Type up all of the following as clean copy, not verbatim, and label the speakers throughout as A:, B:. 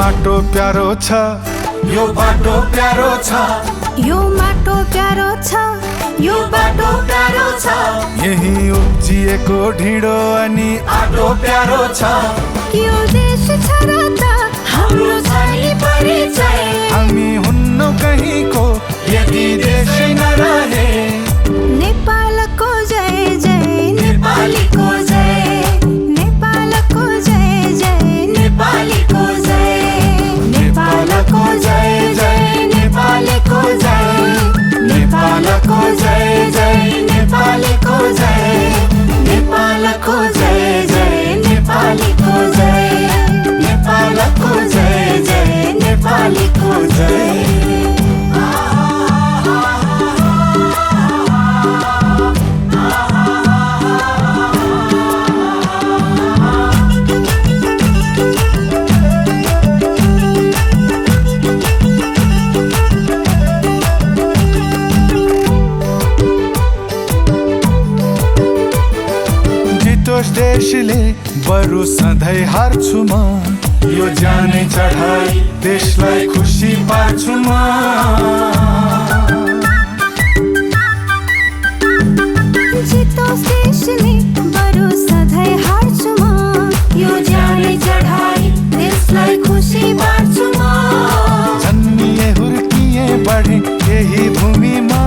A: माटो प्यारो छ, यो बाटो प्यारो छ,
B: यो माटो प्यारो छ, यो बाटो प्यारो छ।
A: यही उब्जिएको ढिँडो अनि आटो प्यारो छ।
B: यो देश छ र त हाम्रो छ नि परिचय।
A: हामी हुन्नौ कहीँको यदि देशै नरहे।
B: नेपालको जय जय, नेपालीको जय, नेपालको जय जय, नेपालीको जय, नेपालको जय जय, नेपालीको जय, नेपालको जय जय, नेपालीको जय, नेपालको जय जय, नेपालीको जय, नेपालको जय जय, नेपालीको जय।
A: देशले बरु सधैँ हार्छु म, यो जाने चढाई देशलाई खुसी पार्छु म।
B: जितोस् देशले बरु सधैँ हार्छु म, यो जाने चढाई देशलाई खुसी पार्छु म।
A: जन्मिए हुर्किए बढे यही भूमिमा,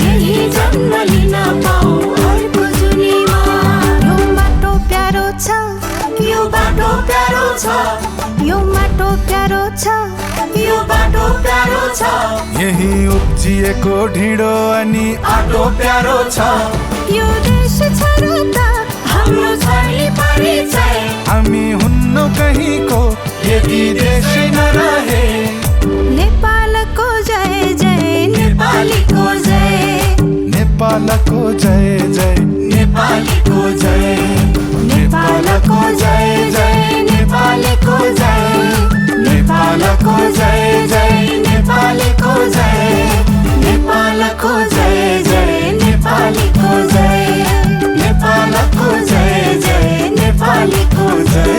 B: यही जन्म लिन पाऊ अर्को जुनीमा। यो माटो प्यारो छ, यो बाटो प्यारो छ, यो माटो प्यारो छ, यो बाटो प्यारो छ।
A: यही उब्जिएको ढिँडो अनि आटो प्यारो छ।
B: यो देश छ र त हाम्रो छ नि परिचय।
A: हामी हुन्नौ कहीँको यदि देशै नरहे।
B: नेपालको जय जय, नेपालीको जय,
A: नेपालको जय जय,
B: नेपालीको जय, नेपालको जय जय, नेपालीको जय, नेपालको जय जय, नेपालीको जय, नेपालको जय जय, नेपालीको जय, नेपालको जय जय, नेपालीको जय।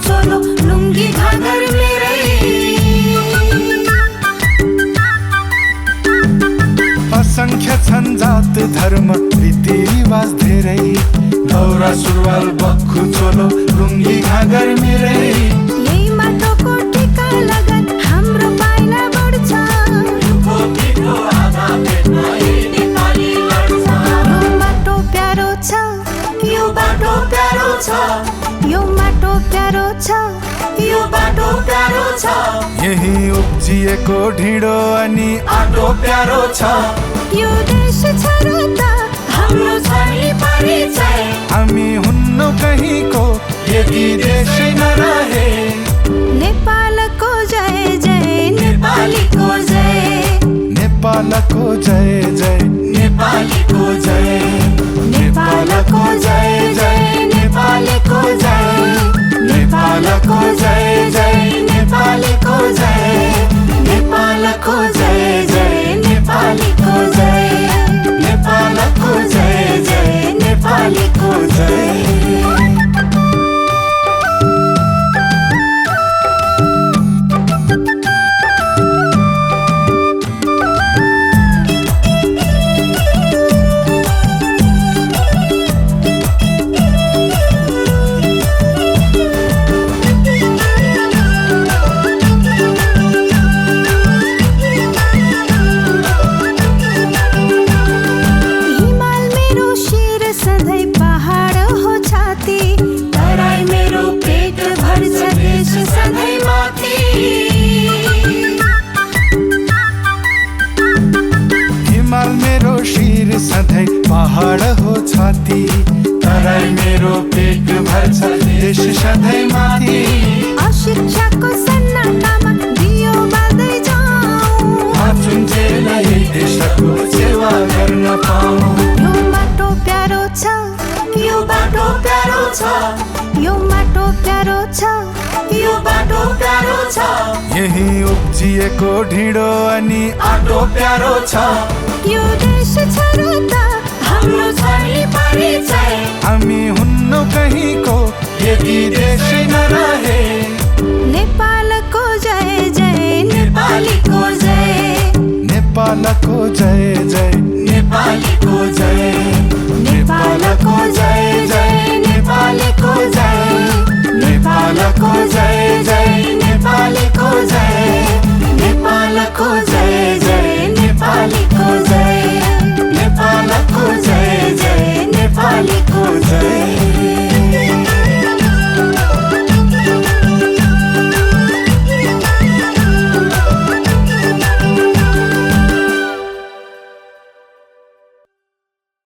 B: चोलो लुङ्गी घागर मेरै।
A: असंख्य छन् जात धर्म रीतिरिवाज धेरै, दौरा सुरुवाल बक्खु चोलो लुङ्गी घागर मेरै।
B: यही माटोको टिका लगन हाम्रो पाइला बढ्छ, यो माटो प्यारो छ, यो बाटो प्यारो छ, यो माटो प्यारो छ, यो बाटो प्यारो छ।
A: यही उब्जिएको ढिँडो अनि आटो प्यारो छ।
B: यो देश छ र त हाम्रो छ नि परिचय।
A: हामी हुन्नौ कहीँको यदि देशै नरहे।
B: नेपालको जय जय, नेपालीको जय,
A: नेपालको जय जय,
B: नेपालीको जय, नेपालको जय जय, नेपालीको जय, नेपालको जय जय, नेपालीको जय, नेपालको जय जय, नेपालीको जय, नेपालको जय जय, नेपालीको जय।
A: सधैँ पहाड हो छाती, तराई मेरो पेट भर्छ देश सधैँ माथि।
B: अशिक्षाको सन्नाटामा दियो बाल्दै
A: पाऊँ।
B: यो माटो प्यारो छ, यो बाटो प्यारो छ, यो माटो प्यारो छ, यो बाटो प्यारो छ।
A: यही उब्जिएको ढिँडो अनि आटो प्यारो छ।
B: यो देश छ र त हाम्रो छैन परिचय।
A: हामी हुन्नौ कहीँको यदि देशै नरहे।
B: नेपालको जय जय, नेपालीको जय,
A: नेपालको जय जय, नेपालीको जय।